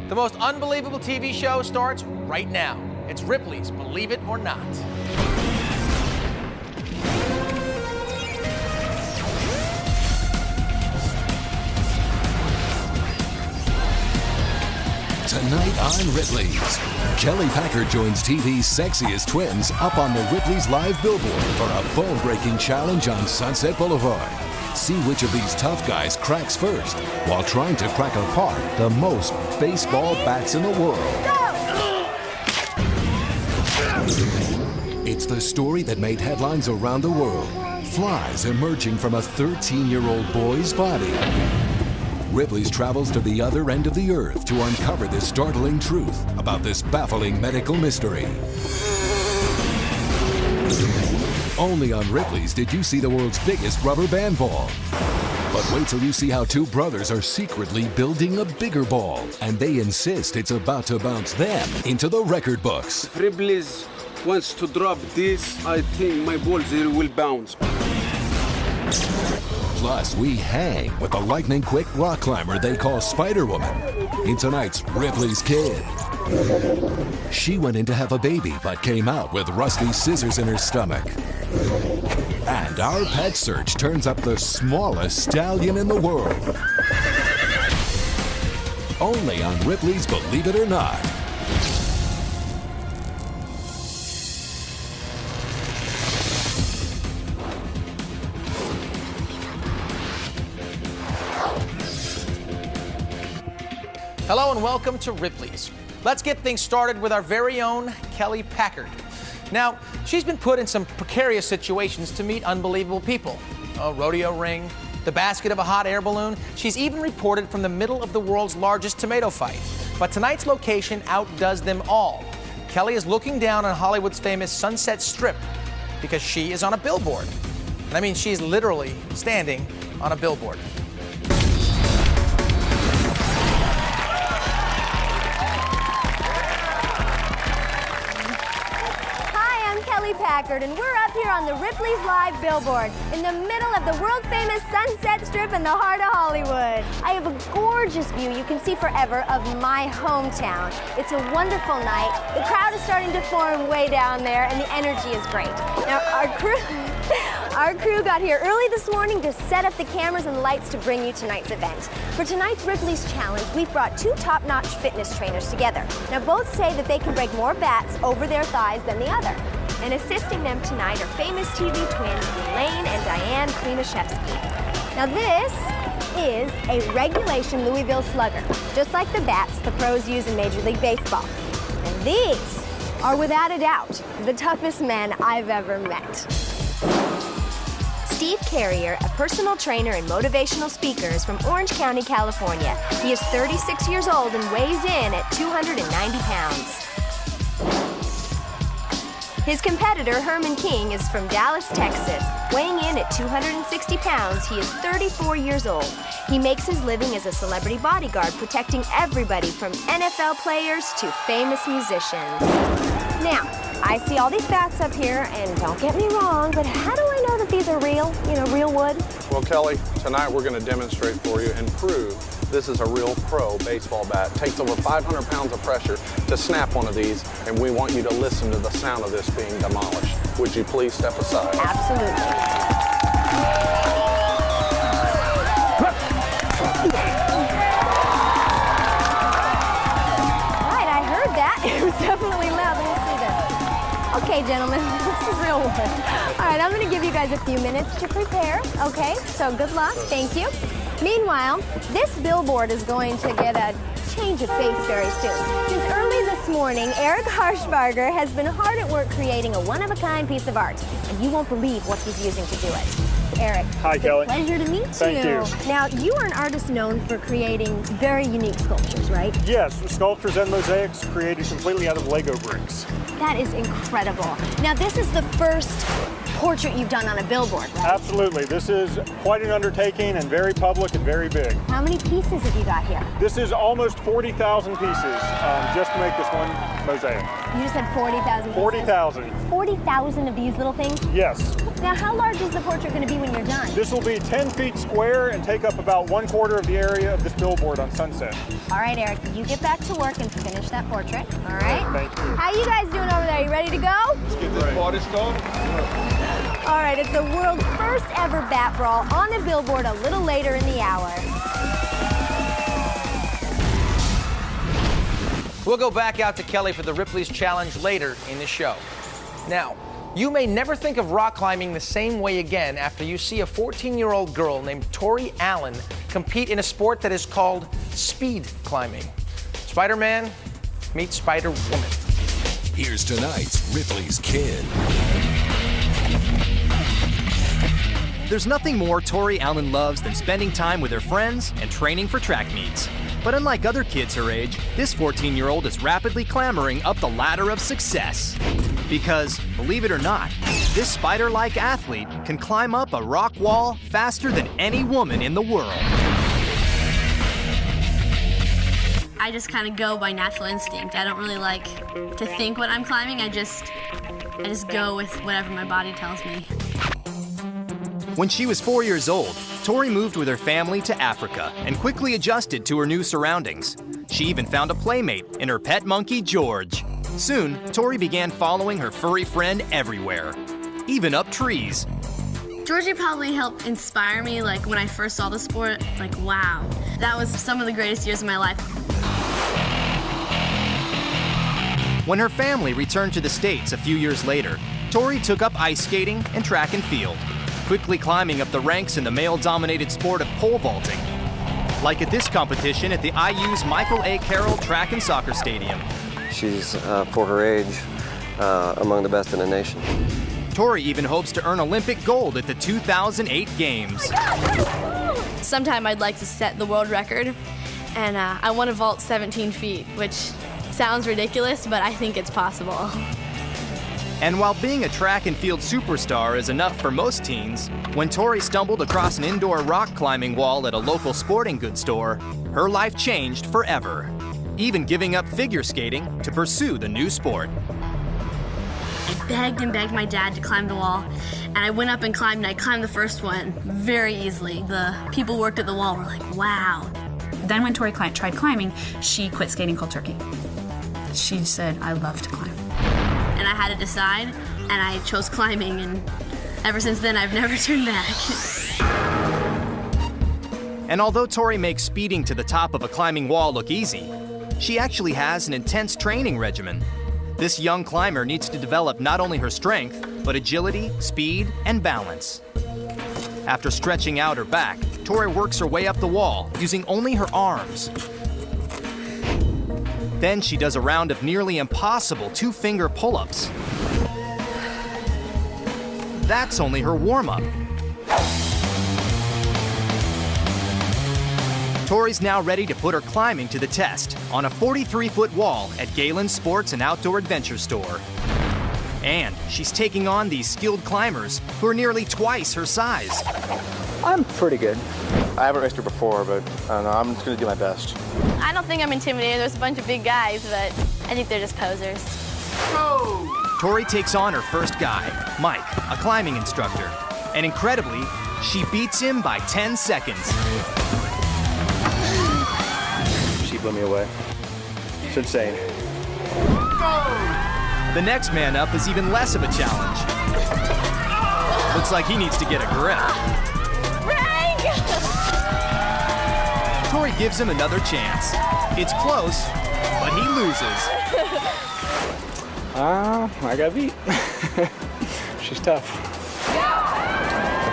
The most unbelievable TV show starts right now. It's Ripley's Believe It or Not. Tonight on Ripley's, Kelly Packard joins TV's sexiest twins up on the Ripley's live billboard for a bone-breaking challenge on Sunset Boulevard. See which of these tough guys cracks first while trying to crack apart the most baseball bats in the world. It's the story that made headlines around the world. Flies emerging from a 13-year-old boy's body. Ripley's travels to the other end of the earth to uncover this startling truth about this baffling medical mystery. Only on Ripley's did you see the world's biggest rubber band ball. But wait till you see how two brothers are secretly building a bigger ball, and they insist it's about to bounce them into the record books. Ripley's wants to drop this, I think my balls will bounce. Plus, we hang with the lightning-quick rock climber they call Spider-Woman in tonight's Ripley's Kid. She went in to have a baby, but came out with rusty scissors in her stomach. And our pet search turns up the smallest stallion in the world. Only on Ripley's Believe It or Not. Hello and welcome to Ripley's. Let's get things started with our very own Kelly Packard. Now, she's been put in some precarious situations to meet unbelievable people. A rodeo ring, the basket of a hot air balloon. She's even reported from the middle of the world's largest tomato fight. But tonight's location outdoes them all. Kelly is looking down on Hollywood's famous Sunset Strip because she is on a billboard. And I mean, she's literally standing on a billboard. Packard, and we're up here on the Ripley's Live billboard in the middle of the world-famous Sunset Strip in the heart of Hollywood. I have a gorgeous view you can see forever of my hometown. It's a wonderful night. The crowd is starting to form way down there, and the energy is great. Now, our crew got here early this morning to set up the cameras and lights to bring you tonight's event. For tonight's Ripley's Challenge, we've brought two top-notch fitness trainers together. Now, both say that they can break more bats over their thighs than the other. And assisting them tonight are famous TV twins Elaine and Diane Klimaszewski. Now this is a regulation Louisville slugger, just like the bats the pros use in Major League Baseball. And these are without a doubt the toughest men I've ever met. Steve Carrier, a personal trainer and motivational speaker, is from Orange County, California. He is 36 years old and weighs in at 290 pounds. His competitor, Herman King, is from Dallas, Texas. Weighing in at 260 pounds, he is 34 years old. He makes his living as a celebrity bodyguard, protecting everybody from NFL players to famous musicians. Now, I see all these bats up here, and don't get me wrong, but how do I know that these are real? You know, real wood? Well, Kelly, tonight we're going to demonstrate for you and prove this is a real pro baseball bat. It takes over 500 pounds of pressure to snap one of these, and we want you to listen to the sound of this being demolished. Would you please step aside? Absolutely. Right, I heard that. It was definitely loud. Let me see this. Okay, gentlemen, this is real wood. All right, I'm going to give you guys a few minutes to prepare, okay? So good luck. Thank you. Meanwhile, this billboard is going to get a change of face very soon. Since early this morning, Eric Harshbarger has been hard at work creating a one-of-a-kind piece of art, and you won't believe what he's using to do it. Eric, hi, Kelly. Pleasure to meet you. Thank you. Now, you are an artist known for creating very unique sculptures, right? Yes, sculptures and mosaics created completely out of Lego bricks. That is incredible. Now, this is the first portrait you've done on a billboard, right? Absolutely. This is quite an undertaking and very public and very big. How many pieces have you got here? This is almost 40,000 pieces just to make this one mosaic. You just said 40,000 pieces? 40,000. 40,000 of these little things? Yes. Now, how large is the portrait going to be when you're done? This will be 10 feet square and take up about 1/4 of the area of this billboard on Sunset. All right, Eric, you get back to work and finish that portrait. All right? Thank you. How you guys doing over there? You ready to go? Let's get this party started. All right, it's the world's first ever bat brawl on the billboard a little later in the hour. We'll go back out to Kelly for the Ripley's Challenge later in the show. Now, you may never think of rock climbing the same way again after you see a 14-year-old girl named Tori Allen compete in a sport that is called speed climbing. Spider-Man meets Spider-Woman. Here's tonight's Ripley's Kid. There's nothing more Tori Allen loves than spending time with her friends and training for track meets. But unlike other kids her age, this 14-year-old is rapidly clambering up the ladder of success. Because, believe it or not, this spider-like athlete can climb up a rock wall faster than any woman in the world. I just kind of go by natural instinct. I don't really like to think what I'm climbing. I just go with whatever my body tells me. When she was 4 years old, Tori moved with her family to Africa and quickly adjusted to her new surroundings. She even found a playmate in her pet monkey, George. Soon, Tori began following her furry friend everywhere, even up trees. Georgie probably helped inspire me, like when I first saw the sport, like wow. That was some of the greatest years of my life. When her family returned to the States a few years later, Tori took up ice skating and track and field, quickly climbing up the ranks in the male-dominated sport of pole vaulting. Like at this competition at the IU's Michael A. Carroll Track and Soccer Stadium. She's, for her age, among the best in the nation. Tori even hopes to earn Olympic gold at the 2008 Games. Sometime I'd like to set the world record, and I want to vault 17 feet, which sounds ridiculous, but I think it's possible. And while being a track and field superstar is enough for most teens, when Tori stumbled across an indoor rock climbing wall at a local sporting goods store, her life changed forever, even giving up figure skating to pursue the new sport. I begged and begged my dad to climb the wall, and I went up and climbed, and I climbed the first one very easily. The people who worked at the wall were like, wow. Then when Tori tried climbing, she quit skating cold turkey. She said, I love to climb. And I had to decide, and I chose climbing, and ever since then, I've never turned back. And although Tori makes speeding to the top of a climbing wall look easy, she actually has an intense training regimen. This young climber needs to develop not only her strength, but agility, speed, and balance. After stretching out her back, Tori works her way up the wall using only her arms. Then she does a round of nearly impossible two-finger pull-ups. That's only her warm-up. Tori's now ready to put her climbing to the test on a 43-foot wall at Galen's Sports and Outdoor Adventure Store. And she's taking on these skilled climbers who are nearly twice her size. I'm pretty good. I haven't raced her before, but I don't know, I'm just gonna do my best. I don't think I'm intimidated. There's a bunch of big guys, but I think they're just posers. Tori takes on her first guy, Mike, a climbing instructor. And incredibly, she beats him by 10 seconds. She blew me away. It's insane. The next man up is even less of a challenge. Looks like he needs to get a grip. Tori gives him another chance. It's close, but he loses. I got beat. She's tough.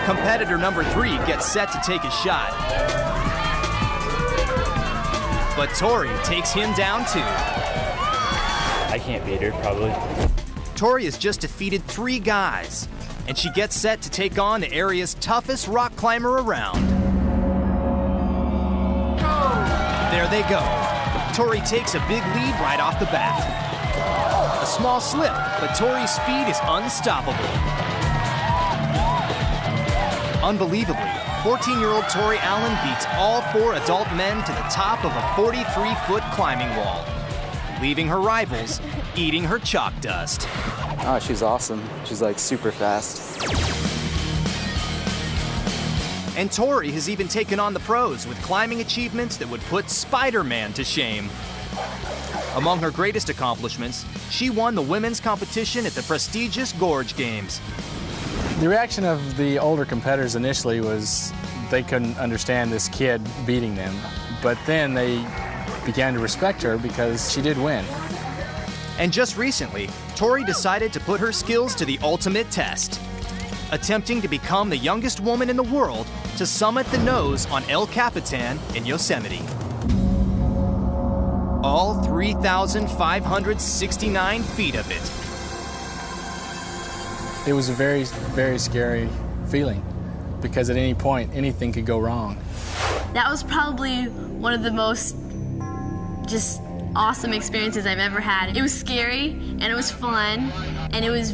Competitor number 3 gets set to take a shot. But Tori takes him down too. I can't beat her, probably. Tori has just defeated 3 guys, and she gets set to take on the area's toughest rock climber around. There they go. Tori takes a big lead right off the bat. A small slip, but Tori's speed is unstoppable. Unbelievably, 14-year-old Tori Allen beats all 4 adult men to the top of a 43-foot climbing wall, leaving her rivals eating her chalk dust. Oh, she's awesome. She's like super fast. And Tori has even taken on the pros with climbing achievements that would put Spider-Man to shame. Among her greatest accomplishments, she won the women's competition at the prestigious Gorge Games. The reaction of the older competitors initially was they couldn't understand this kid beating them, but then they began to respect her because she did win. And just recently, Tori decided to put her skills to the ultimate test, attempting to become the youngest woman in the world to summit the nose on El Capitan in Yosemite. All 3,569 feet of it. It was a very, very scary feeling because at any point, anything could go wrong. That was probably one of the most just awesome experiences I've ever had. It was scary and it was fun and it was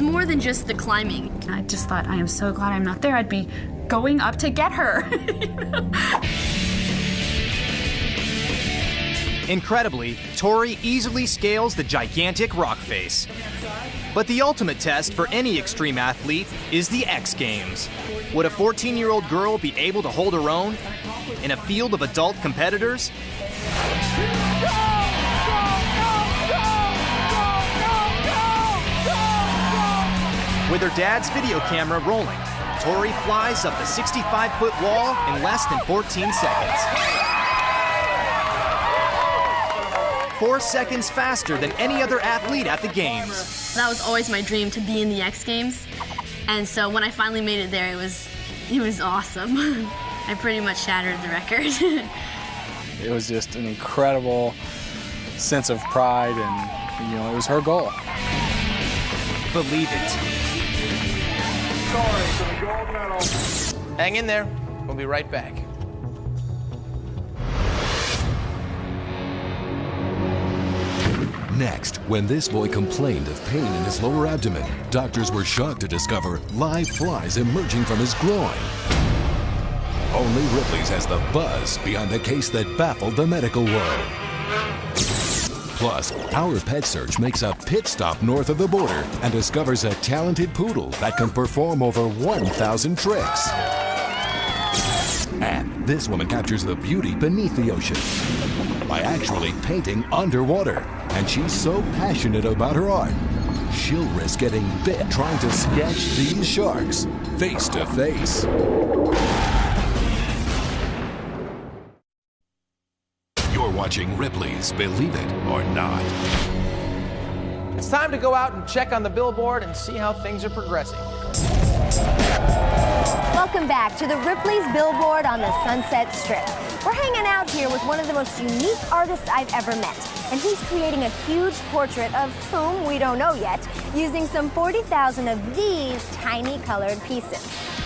more than just the climbing. I just thought, I am so glad I'm not there. I'd be going up to get her. Incredibly, Tori easily scales the gigantic rock face. But the ultimate test for any extreme athlete is the X Games. Would a 14-year-old girl be able to hold her own in a field of adult competitors? With her dad's video camera rolling, Tori flies up the 65-foot wall in less than 14 seconds. 4 seconds faster than any other athlete at the games. That was always my dream, to be in the X Games. And so when I finally made it there, it was awesome. I pretty much shattered the record. It was just an incredible sense of pride and, it was her goal. Believe it. Hang in there. We'll be right back. Next, when this boy complained of pain in his lower abdomen, doctors were shocked to discover live flies emerging from his groin. Only Ripley's has the buzz behind the case that baffled the medical world. Plus, our pet search makes a pit stop north of the border and discovers a talented poodle that can perform over 1,000 tricks. And this woman captures the beauty beneath the ocean by actually painting underwater. And she's so passionate about her art, she'll risk getting bit trying to sketch these sharks face to face. You're watching Ripley's Believe It or Not. It's time to go out and check on the billboard and see how things are progressing. Welcome back to the Ripley's Billboard on the Sunset Strip. We're hanging out here with one of the most unique artists I've ever met, and he's creating a huge portrait of whom we don't know yet, using some 40,000 of these tiny colored pieces.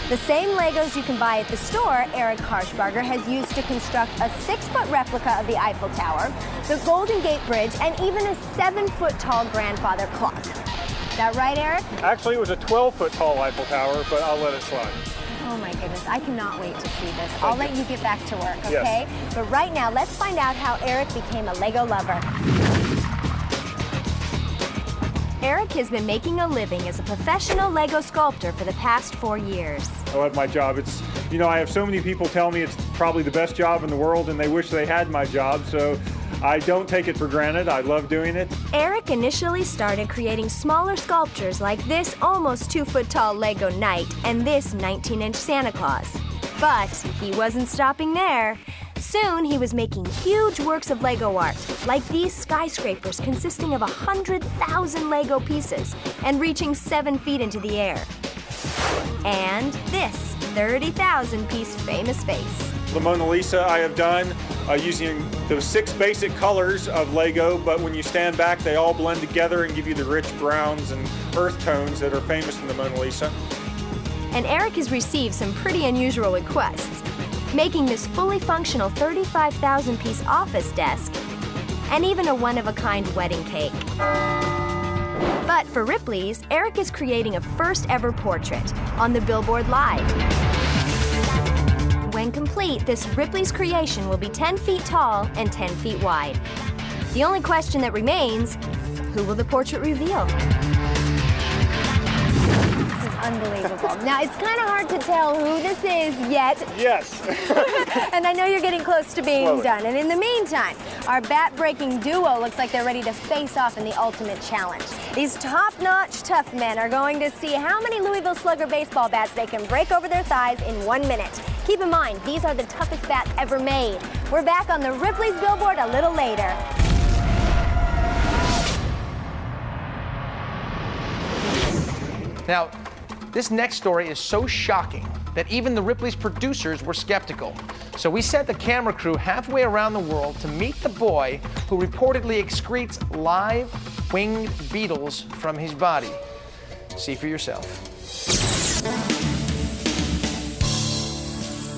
The same Legos you can buy at the store, Eric Harshbarger has used to construct a 6-foot replica of the Eiffel Tower, the Golden Gate Bridge, and even a 7-foot tall grandfather clock. Is that right, Eric? Actually, it was a 12-foot tall Eiffel Tower, but I'll let it slide. Oh my goodness, I cannot wait to see this. I'll let you get back to work, okay? Yes. But right now, let's find out how Eric became a Lego lover. Eric has been making a living as a professional Lego sculptor for the past 4 years. I love my job. It's, I have so many people tell me it's probably the best job in the world and they wish they had my job, so I don't take it for granted. I love doing it. Eric initially started creating smaller sculptures like this almost 2-foot tall Lego knight and this 19-inch Santa Claus. But he wasn't stopping there. Soon he was making huge works of Lego art, like these skyscrapers consisting of 100,000 Lego pieces and reaching 7 feet into the air. And this 30,000-piece famous face. The Mona Lisa I have done using the 6 basic colors of Lego, but when you stand back, they all blend together and give you the rich browns and earth tones that are famous in the Mona Lisa. And Eric has received some pretty unusual requests, making this fully functional 35,000-piece office desk and even a one-of-a-kind wedding cake. But for Ripley's, Eric is creating a first-ever portrait on the Billboard Live. When complete, this Ripley's creation will be 10 feet tall and 10 feet wide. The only question that remains, who will the portrait reveal? This is Unbelievable. Now, it's kind of hard to tell who this is yet. Yes. And I know you're getting close to being Slowly. done. And in the meantime, our bat-breaking duo looks like they're ready to face off in the ultimate challenge. These top-notch tough men are going to see how many Louisville Slugger baseball bats they can break over their thighs in 1 minute. Keep in mind, these are the toughest bats ever made. We're back on the Ripley's billboard a little later. Now, this next story is so shocking that even the Ripley's producers were skeptical. So we sent the camera crew halfway around the world to meet the boy who reportedly excretes live winged beetles from his body. See for yourself.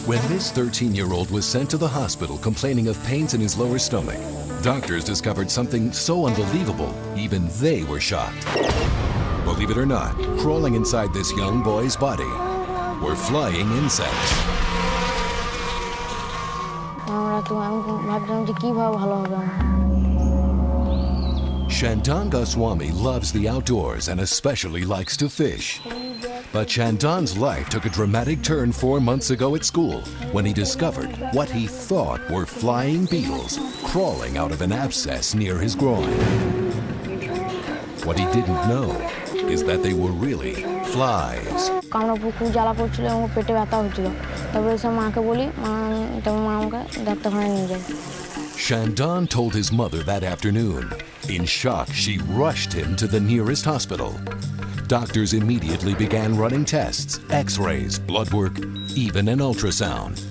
When this 13-year-old was sent to the hospital complaining of pains in his lower stomach, doctors discovered something so unbelievable, even they were shocked. Believe it or not, crawling inside this young boy's body were flying insects. Shandan Goswami loves the outdoors and especially likes to fish. But Shandan's life took a dramatic turn 4 months ago at school when he discovered what he thought were flying beetles crawling out of an abscess near his groin. What he didn't know is that they were really flies. Shandan told his mother that afternoon. In shock, she rushed him to the nearest hospital. Doctors immediately began running tests, x-rays, blood work, even an ultrasound.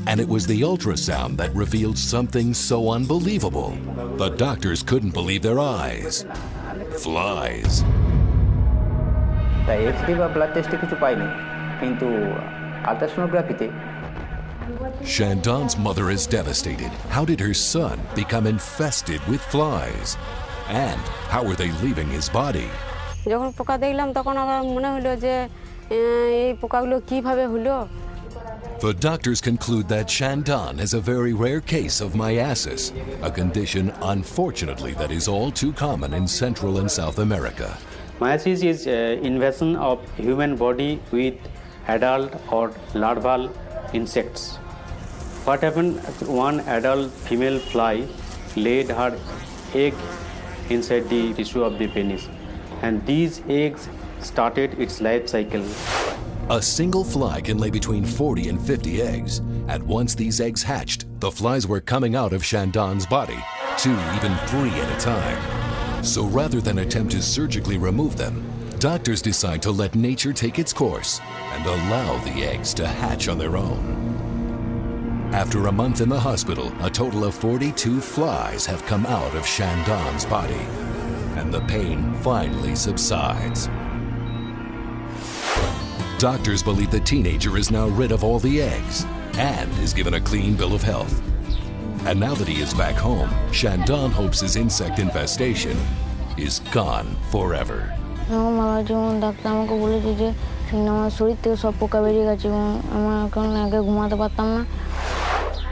And it was the ultrasound that revealed something so unbelievable. The doctors couldn't believe their eyes. Flies. Shandan's mother is devastated. How did her son become infested with flies? And how were they leaving his body? The doctors conclude that Shandan has a very rare case of myiasis, a condition, unfortunately, that is all too common in Central and South America. Myiasis is invasion of human body with adult or larval insects. What happened? One adult female fly laid her egg inside the tissue of the penis, and these eggs started its life cycle. A single fly can lay between 40 and 50 eggs, and once these eggs hatched, the flies were coming out of Shandan's body, 2, even 3 at a time. So rather than attempt to surgically remove them, doctors decide to let nature take its course and allow the eggs to hatch on their own. After a month in the hospital, a total of 42 flies have come out of Shandan's body, and the pain finally subsides. Doctors believe the teenager is now rid of all the eggs and is given a clean bill of health. And now that he is back home, Shandan hopes his insect infestation is gone forever.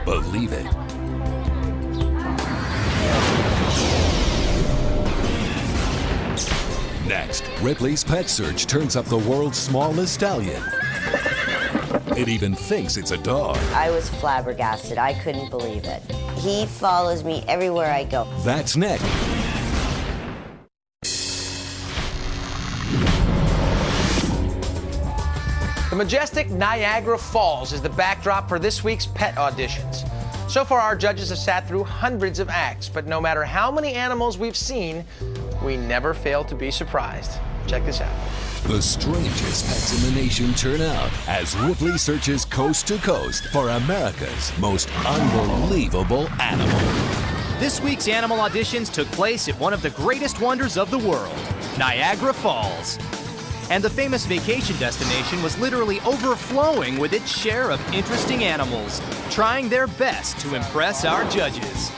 Believe it. Next, Ripley's Pet Search turns up the world's smallest stallion. It even thinks it's a dog. I was flabbergasted. I couldn't believe it. He follows me everywhere I go. That's next. The majestic Niagara Falls is the backdrop for this week's pet auditions. So far, our judges have sat through hundreds of acts, but no matter how many animals we've seen, we never fail to be surprised. Check this out. The strangest pets in the nation turn out as Ripley searches coast to coast for America's most unbelievable animal. This week's animal auditions took place at one of the greatest wonders of the world, Niagara Falls. And the famous vacation destination was literally overflowing with its share of interesting animals, trying their best to impress our judges.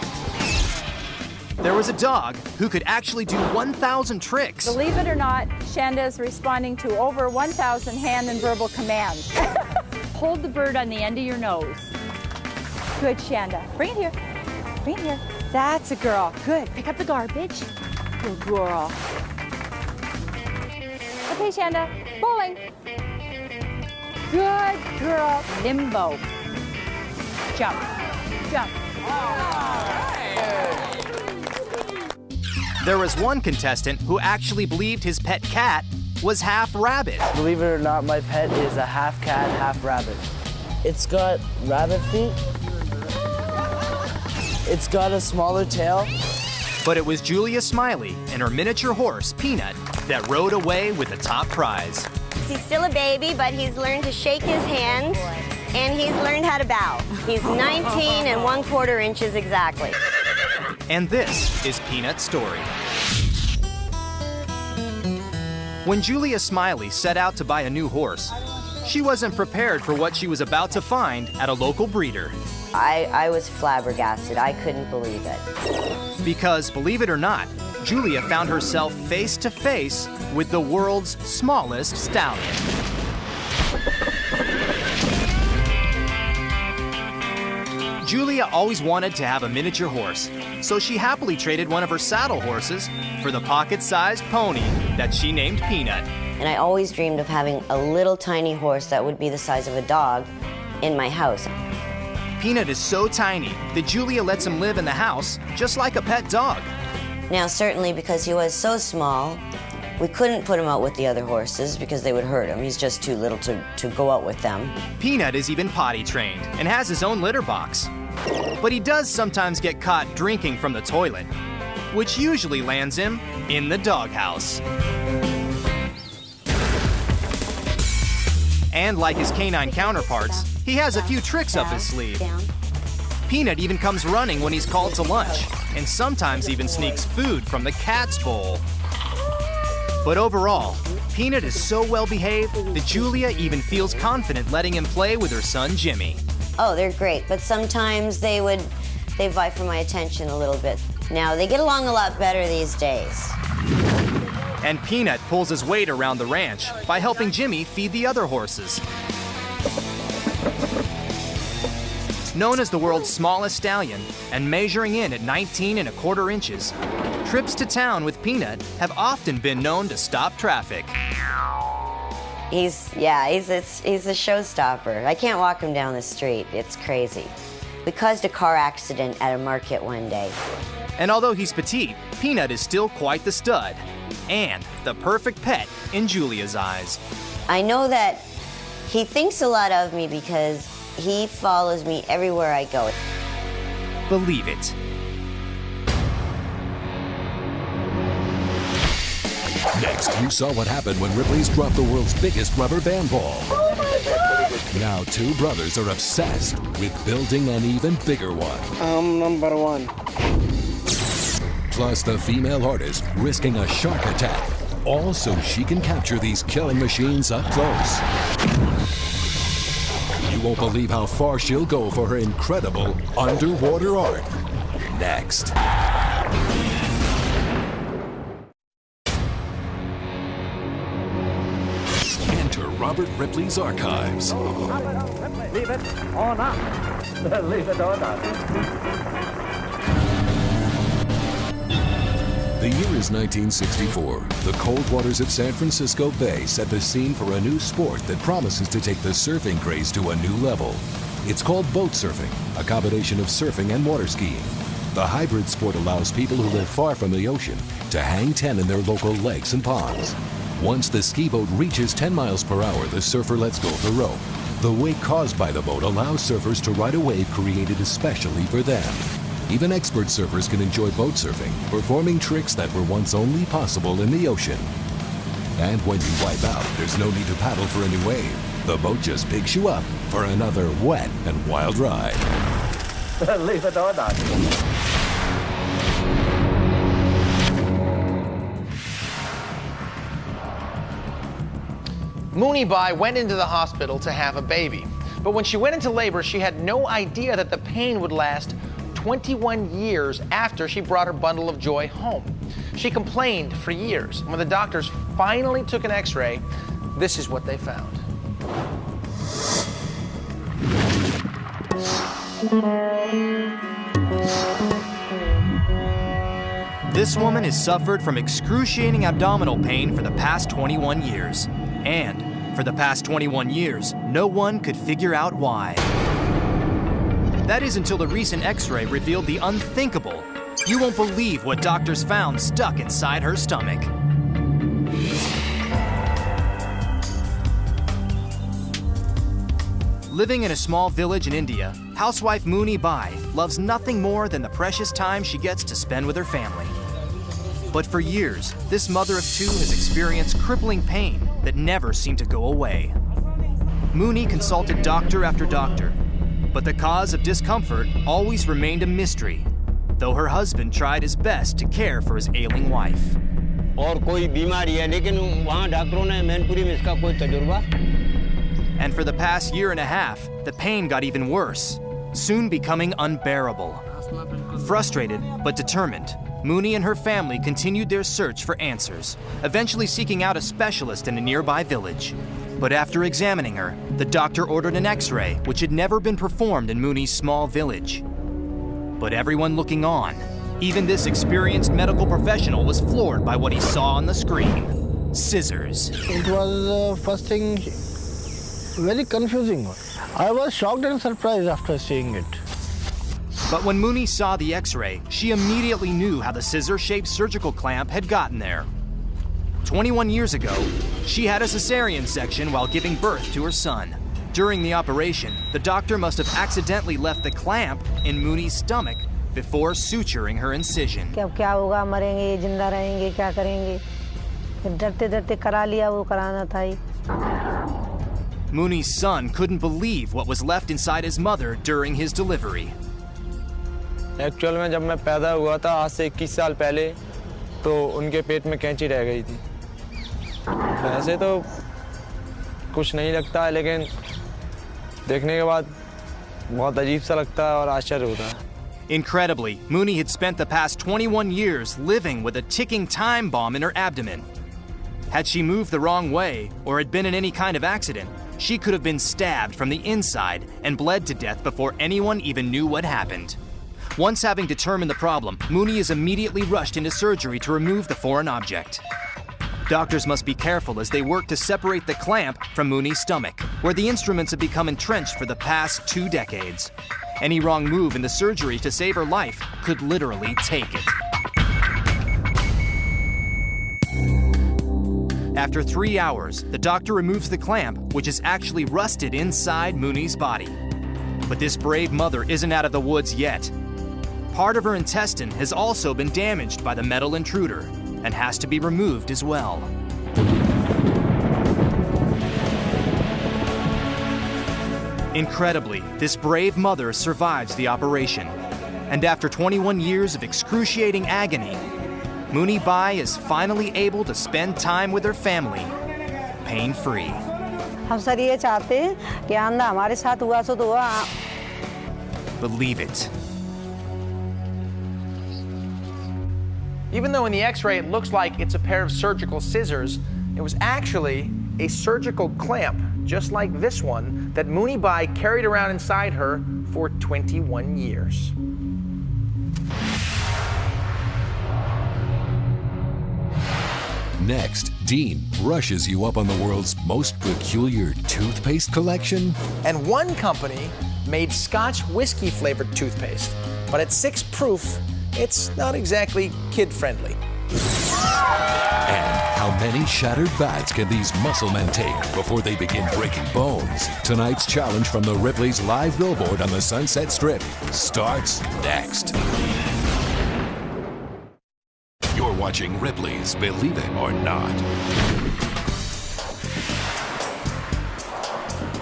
There was a dog who could actually do 1,000 tricks. Believe it or not, Shanda is responding to over 1,000 hand and verbal commands. Hold the bird on the end of your nose. Good, Shanda. Bring it here. Bring it here. That's a girl. Good. Pick up the garbage. Good girl. Okay, Shanda. Pulling. Good girl. Limbo. Jump. Jump. There was one contestant who actually believed his pet cat was half rabbit. Believe it or not, my pet is a half cat, half rabbit. It's got rabbit feet. It's got a smaller tail. But it was Julia Smiley and her miniature horse, Peanut, that rode away with the top prize. He's still a baby, but he's learned to shake his hand, and he's learned how to bow. He's 19 and 1/4 inches exactly. And this is Peanut's story. When Julia Smiley set out to buy a new horse, she wasn't prepared for what she was about to find at a local breeder. I was flabbergasted. I couldn't believe it. Because, believe it or not, Julia found herself face to face with the world's smallest stallion. Julia always wanted to have a miniature horse, so she happily traded one of her saddle horses for the pocket-sized pony that she named Peanut. And I always dreamed of having a little tiny horse that would be the size of a dog in my house. Peanut is so tiny that Julia lets him live in the house just like a pet dog. Now, certainly because he was so small, we couldn't put him out with the other horses because they would hurt him. He's just too little to go out with them. Peanut is even potty trained and has his own litter box. But he does sometimes get caught drinking from the toilet, which usually lands him in the doghouse. And like his canine counterparts, he has a few tricks up his sleeve. Peanut even comes running when he's called to lunch, and sometimes even sneaks food from the cat's bowl. But overall, Peanut is so well behaved that Julia even feels confident letting him play with her son Jimmy. Oh, they're great, but sometimes they vie for my attention a little bit. Now, they get along a lot better these days. And Peanut pulls his weight around the ranch by helping Jimmy feed the other horses. Known as the world's smallest stallion and measuring in at 19 1/4 inches, trips to town with Peanut have often been known to stop traffic. He's a showstopper. I can't walk him down the street. It's crazy. We caused a car accident at a market one day. And although he's petite, Peanut is still quite the stud and the perfect pet in Julia's eyes. I know that he thinks a lot of me because he follows me everywhere I go. Believe it. Next, you saw what happened when Ripley's dropped the world's biggest rubber band ball. Oh my God! Now 2 brothers are obsessed with building an even bigger one. I'm number 1. Plus the female artist risking a shark attack, all so she can capture these killing machines up close. You won't believe how far she'll go for her incredible underwater art. Next. Enter Robert Ripley's archives. Leave it or not. Leave it or not. The year is 1964. The cold waters of San Francisco Bay set the scene for a new sport that promises to take the surfing craze to a new level. It's called boat surfing, a combination of surfing and water skiing. The hybrid sport allows people who live far from the ocean to hang 10 in their local lakes and ponds. Once the ski boat reaches 10 miles per hour, the surfer lets go of the rope. The wake caused by the boat allows surfers to ride a wave created especially for them. Even expert surfers can enjoy boat surfing, performing tricks that were once only possible in the ocean. And when you wipe out, there's no need to paddle for a new wave. The boat just picks you up for another wet and wild ride. Leave it or not. Mooney Bai went into the hospital to have a baby. But when she went into labor, she had no idea that the pain would last 21 years after she brought her bundle of joy home. She complained for years. When the doctors finally took an x-ray, this is what they found. This woman has suffered from excruciating abdominal pain for the past 21 years. And for the past 21 years, no one could figure out why. That is until the recent X-ray revealed the unthinkable. You won't believe what doctors found stuck inside her stomach. Living in a small village in India, housewife Mooni Bai loves nothing more than the precious time she gets to spend with her family. But for years, this mother of two has experienced crippling pain that never seemed to go away. Mooni consulted doctor after doctor, but the cause of discomfort always remained a mystery, though her husband tried his best to care for his ailing wife. And for the past year and a half, the pain got even worse, soon becoming unbearable. Frustrated but determined, Mooni and her family continued their search for answers, eventually seeking out a specialist in a nearby village. But after examining her, the doctor ordered an X-ray, which had never been performed in Mooni's small village. But everyone looking on, even this experienced medical professional, was floored by what he saw on the screen. Scissors. It was first thing very confusing. I was shocked and surprised after seeing it. But when Mooni saw the X-ray, she immediately knew how the scissor-shaped surgical clamp had gotten there. 21 years ago, she had a cesarean section while giving birth to her son. During the operation, the doctor must have accidentally left the clamp in Mooni's stomach before suturing her incision. Mooni's son couldn't believe what was left inside his mother during his delivery. Actual में जब मैं पैदा हुआ था आज से 21 साल पहले तो उनके पेट में कैंची रह गई थी। वैसे तो कुछ नहीं लगता है लेकिन देखने के बाद बहुत अजीब सा लगता है और आश्चर्य होता है। Incredibly, Mooni had spent the past 21 years living with a ticking time bomb in her abdomen. Had she moved the wrong way or had been in any kind of accident, she could have been stabbed from the inside and bled to death before anyone even knew what happened. Once having determined the problem, Mooni is immediately rushed into surgery to remove the foreign object. Doctors must be careful as they work to separate the clamp from Mooni's stomach, where the instruments have become entrenched for the past 2 decades. Any wrong move in the surgery to save her life could literally take it. After 3 hours, the doctor removes the clamp, which is actually rusted inside Mooni's body. But this brave mother isn't out of the woods yet. Part of her intestine has also been damaged by the metal intruder and has to be removed as well. Incredibly, this brave mother survives the operation. And after 21 years of excruciating agony, Mooni Bai is finally able to spend time with her family, pain-free. Believe it. Even though in the X-ray it looks like it's a pair of surgical scissors, it was actually a surgical clamp, just like this one, that Mooni Bai carried around inside her for 21 years. Next, Dean brushes you up on the world's most peculiar toothpaste collection. And one company made Scotch whiskey-flavored toothpaste, but at 6 proof, it's not exactly kid-friendly. And how many shattered bats can these muscle men take before they begin breaking bones? Tonight's challenge from the Ripley's live billboard on the Sunset Strip starts next. You're watching Ripley's Believe It or Not.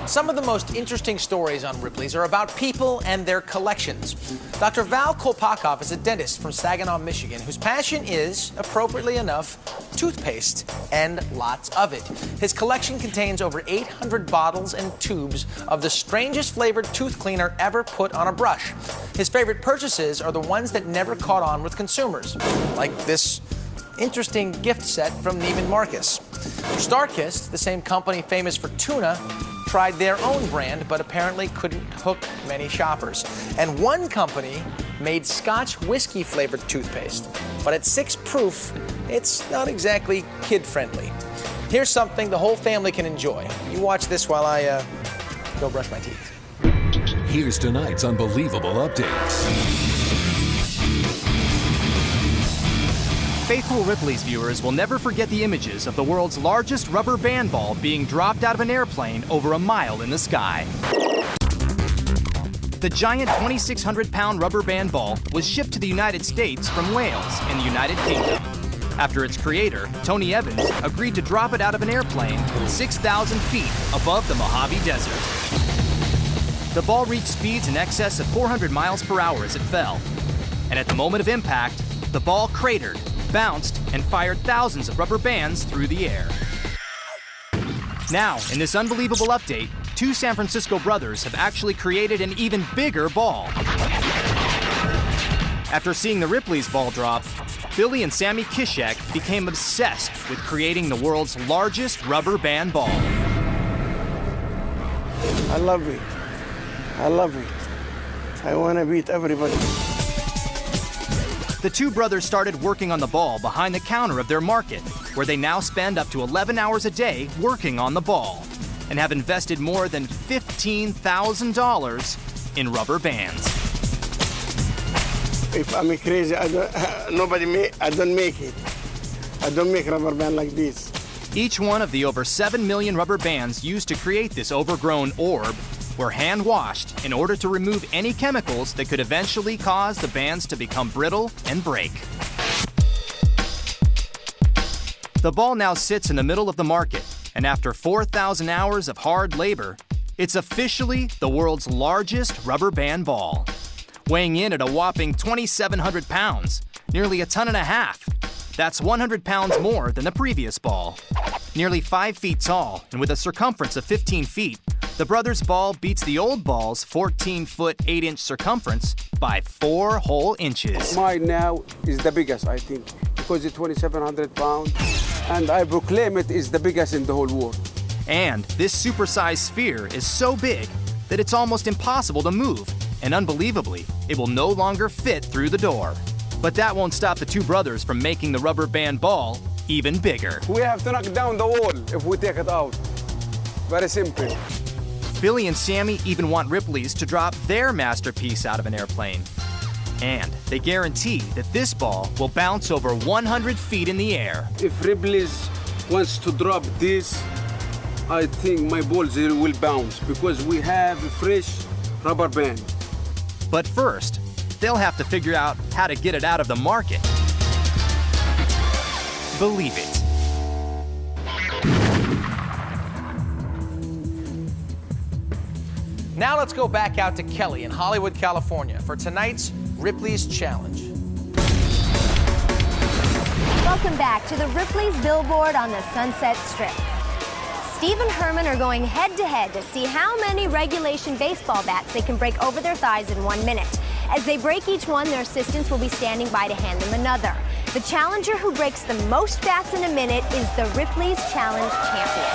Some of the most interesting stories on Ripley's are about people and their collections. Dr. Val Kolpakov is a dentist from Saginaw, Michigan, whose passion is, appropriately enough, toothpaste, and lots of it. His collection contains over 800 bottles and tubes of the strangest flavored tooth cleaner ever put on a brush. His favorite purchases are the ones that never caught on with consumers, like this interesting gift set from Neiman Marcus. Starkist, the same company famous for tuna, tried their own brand, but apparently couldn't hook many shoppers. And one company made Scotch whiskey-flavored toothpaste, but at 6 proof, it's not exactly kid-friendly. Here's something the whole family can enjoy. You watch this while I go brush my teeth. Here's tonight's unbelievable update. Faithful Ripley's viewers will never forget the images of the world's largest rubber band ball being dropped out of an airplane over a mile in the sky. The giant 2,600-pound rubber band ball was shipped to the United States from Wales in the United Kingdom, after its creator, Tony Evans, agreed to drop it out of an airplane 6,000 feet above the Mojave Desert. The ball reached speeds in excess of 400 miles per hour as it fell, and at the moment of impact, the ball cratered, bounced, and fired thousands of rubber bands through the air. Now, in this unbelievable update, two San Francisco brothers have actually created an even bigger ball. After seeing the Ripley's ball drop, Billy and Sammy Kishek became obsessed with creating the world's largest rubber band ball. I love it. I love it. I want to beat everybody. The two brothers started working on the ball behind the counter of their market, where they now spend up to 11 hours a day working on the ball, and have invested more than $15,000 in rubber bands. If I'm crazy, I don't make it. I don't make rubber band like this. Each one of the over 7 million rubber bands used to create this overgrown orb were hand-washed in order to remove any chemicals that could eventually cause the bands to become brittle and break. The ball now sits in the middle of the market, and after 4,000 hours of hard labor, it's officially the world's largest rubber band ball, weighing in at a whopping 2,700 pounds, nearly a ton and a half. That's 100 pounds more than the previous ball. Nearly 5 feet tall and with a circumference of 15 feet, the brothers' ball beats the old ball's 14-foot, 8-inch circumference by 4 whole inches. Mine now is the biggest, I think, because it's 2,700 pounds, and I proclaim it is the biggest in the whole world. And this supersized sphere is so big that it's almost impossible to move, and unbelievably, it will no longer fit through the door. But that won't stop the two brothers from making the rubber band ball even bigger. We have to knock down the wall if we take it out. Very simple. Billy and Sammy even want Ripley's to drop their masterpiece out of an airplane. And they guarantee that this ball will bounce over 100 feet in the air. If Ripley's wants to drop this, I think my balls will bounce because we have a fresh rubber band. But first, they'll have to figure out how to get it out of the market. Believe it. Now let's go back out to Kelly in Hollywood, California for tonight's Ripley's Challenge. Welcome back to the Ripley's Billboard on the Sunset Strip. Steve and Herman are going head-to-head to see how many regulation baseball bats they can break over their thighs in 1 minute. As they break each one, their assistants will be standing by to hand them another. The challenger who breaks the most bats in a minute is the Ripley's Challenge champion.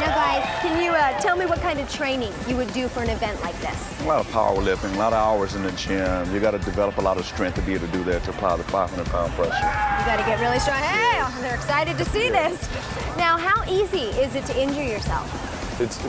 Now guys, can you tell me what kind of training you would do for an event like this? A lot of powerlifting, a lot of hours in the gym. You got to develop a lot of strength to be able to do that, to apply the 500-pound pressure. You got to get really strong. Hey, they're excited to see this. Now, how easy is it to injure yourself?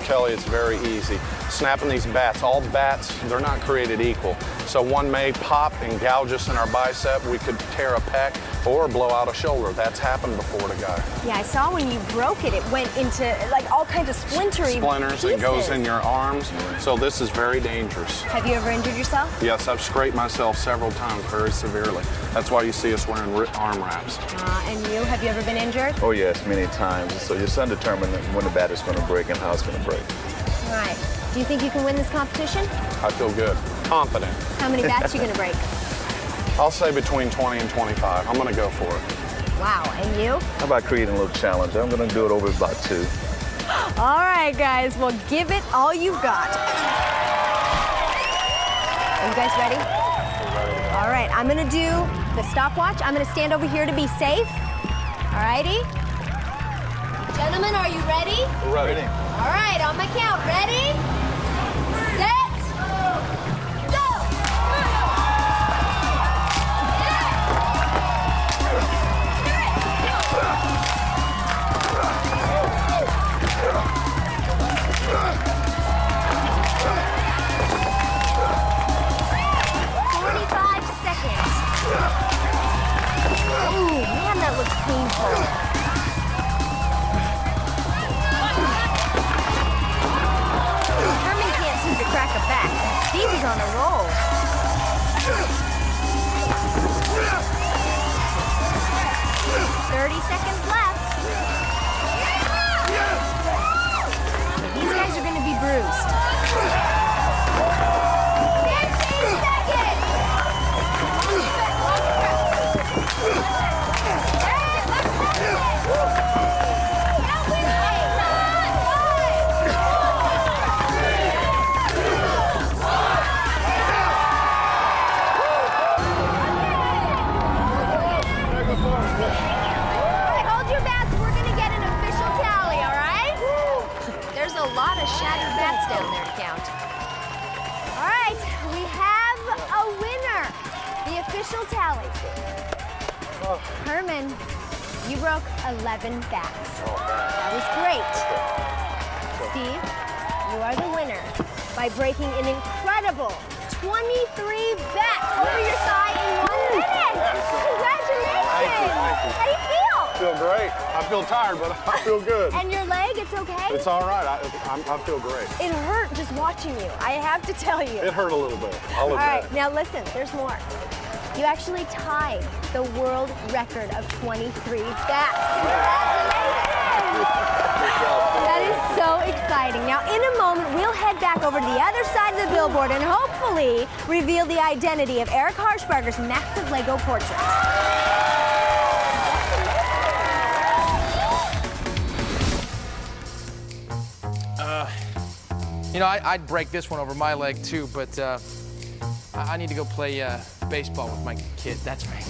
Kelly, it's very easy. Snapping these bats, all bats, they're not created equal. So one may pop and gouge us in our bicep. We could tear a pec or blow out a shoulder. That's happened before to guy. Yeah, I saw when you broke it, it went into like all kinds of splintery splinters pieces. and goes in your arms. So this is very dangerous. Have you ever injured yourself? Yes, I've scraped myself several times very severely. That's why you see us wearing arm wraps. And you, have you ever been injured? Oh yes, many times. So your son determined when the bat is going to break and how it's going to break. All right. Do you think you can win this competition? I feel good, confident. How many bats are you going to break? I'll say between 20 and 25. I'm going to go for it. Wow, and you? How about creating a little challenge? I'm going to do it over about 2. All right, guys. Well, give it all you've got. Are you guys ready? All right, I'm going to do the stopwatch. I'm going to stand over here to be safe. All righty? Gentlemen, are you ready? We're ready. All right, on my count. Ready? Set. Go! 30 seconds left. These guys are going to be bruised. 15 seconds. Hold your bats. We're going to get an official tally, all right? There's a lot of shattered bats down there to count. All right, we have a winner. The official tally. Herman, you broke 11 bats. That was great. Steve, you are the winner by breaking an incredible 23 bats over your thigh in 1 minute. Congratulations. How do you feel? I feel great. I feel tired, but I feel good. And your leg, it's okay? It's all right. I feel great. It hurt just watching you, I have to tell you. It hurt a little bit. I'll admit. All right, now listen, there's more. You actually tied the world record of 23 bats. Congratulations! That is so exciting. Now, in a moment, we'll head back over to the other side of the billboard and hopefully reveal the identity of Eric Harshbarger's massive Lego portrait. You know, I'd break this one over my leg too, but I need to go play baseball with my kid. That's right.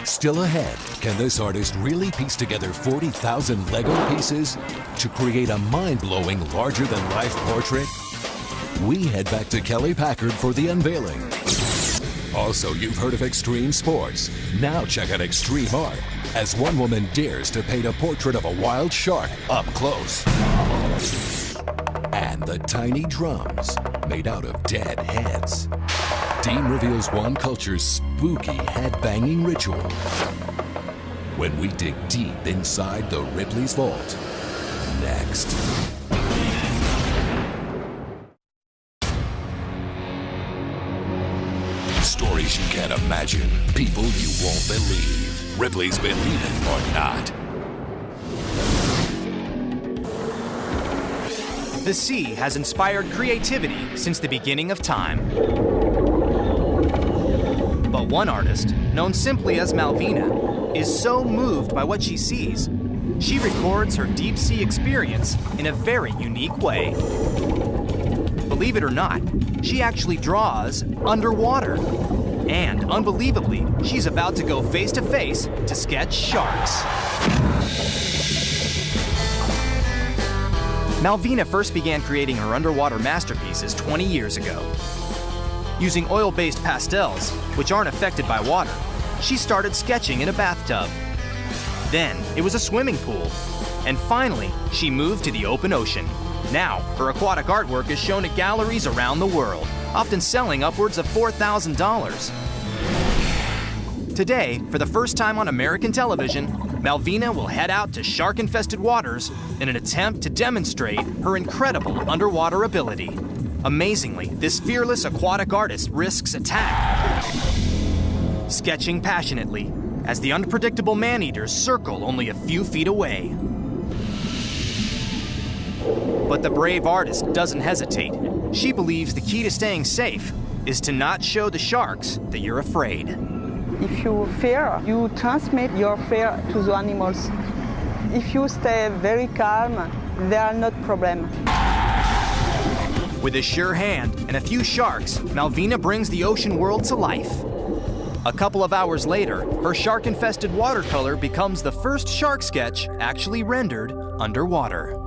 Still ahead, can this artist really piece together 40,000 Lego pieces to create a mind-blowing, larger-than-life portrait? We head back to Kelly Packard for the unveiling. Also, you've heard of extreme sports. Now check out extreme art, as one woman dares to paint a portrait of a wild shark up close. And the tiny drums made out of dead heads. Team reveals one culture's spooky head-banging ritual. When we dig deep inside the Ripley's vault. Next. Stories you can't imagine. People you won't believe. Ripley's Believe It or Not. The sea has inspired creativity since the beginning of time. But one artist, known simply as Malvina, is so moved by what she sees, she records her deep sea experience in a very unique way. Believe it or not, she actually draws underwater. And unbelievably, she's about to go face to face to sketch sharks. Malvina first began creating her underwater masterpieces 20 years ago. Using oil-based pastels, which aren't affected by water, she started sketching in a bathtub. Then, it was a swimming pool. And finally, she moved to the open ocean. Now, her aquatic artwork is shown at galleries around the world, often selling upwards of $4,000. Today, for the first time on American television, Malvina will head out to shark-infested waters in an attempt to demonstrate her incredible underwater ability. Amazingly, this fearless aquatic artist risks attack, sketching passionately as the unpredictable man-eaters circle only a few feet away. But the brave artist doesn't hesitate. She believes the key to staying safe is to not show the sharks that you're afraid. If you fear, you transmit your fear to the animals. If you stay very calm, they are not problem. With a sure hand and a few sharks, Malvina brings the ocean world to life. A couple of hours later, her shark-infested watercolor becomes the first shark sketch actually rendered underwater.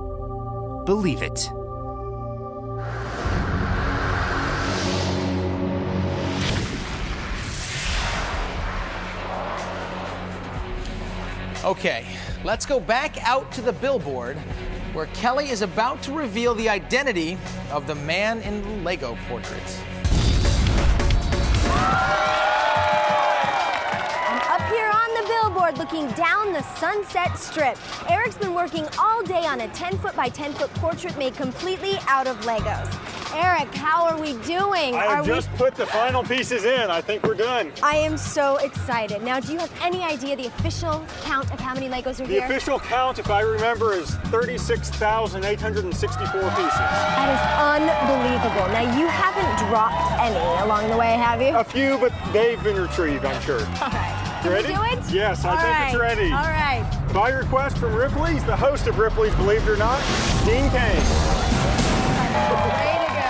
Believe it. Okay, let's go back out to the billboard where Kelly is about to reveal the identity of the man in the Lego portraits. Up here on the billboard looking down the Sunset Strip, Eric's been working all day on a 10-foot by 10-foot portrait made completely out of Legos. Eric, how are we doing? I have just put the final pieces in. I think we're done. I am so excited. Now, do you have any idea the official count of how many Legos are here? The official count, if I remember, is 36,864 pieces. That is unbelievable. Now, you haven't dropped any along the way, have you? A few, but they've been retrieved, I'm sure. All right. You ready? Can we do it? Yes, I think it's ready. All right. By request from Ripley's, the host of Ripley's Believe It or Not, Dean Kane. Way to go.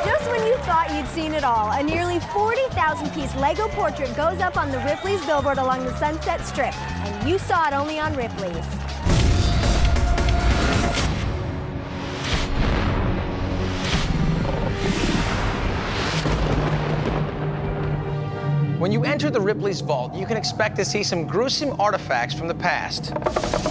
Just when you thought you'd seen it all, a nearly 40,000-piece Lego portrait goes up on the Ripley's billboard along the Sunset Strip, and you saw it only on Ripley's. When you enter the Ripley's vault, you can expect to see some gruesome artifacts from the past.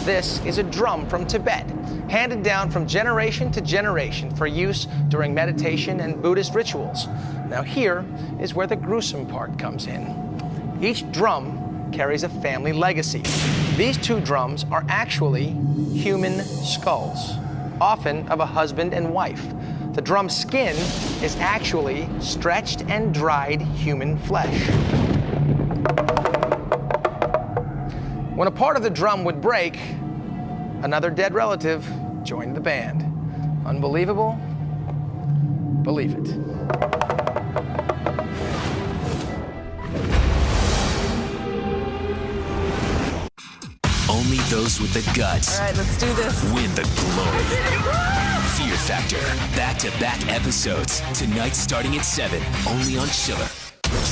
This is a drum from Tibet, handed down from generation to generation for use during meditation and Buddhist rituals. Now here is where the gruesome part comes in. Each drum carries a family legacy. These two drums are actually human skulls, often of a husband and wife. The drum skin is actually stretched and dried human flesh. When a part of the drum would break, another dead relative joined the band. Unbelievable? Believe it. Only those with the guts. All right, let's do this. Win the glory. Fear Factor. Back-to-back episodes. Tonight starting at 7. Only on Schiller.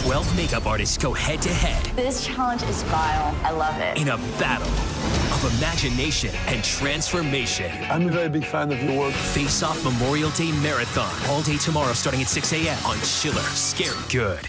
12 makeup artists go head-to-head. This challenge is vile. I love it. In a battle of imagination and transformation. I'm a very big fan of your work. Face Off Memorial Day Marathon. All day tomorrow starting at 6 a.m. on Schiller. Scary good.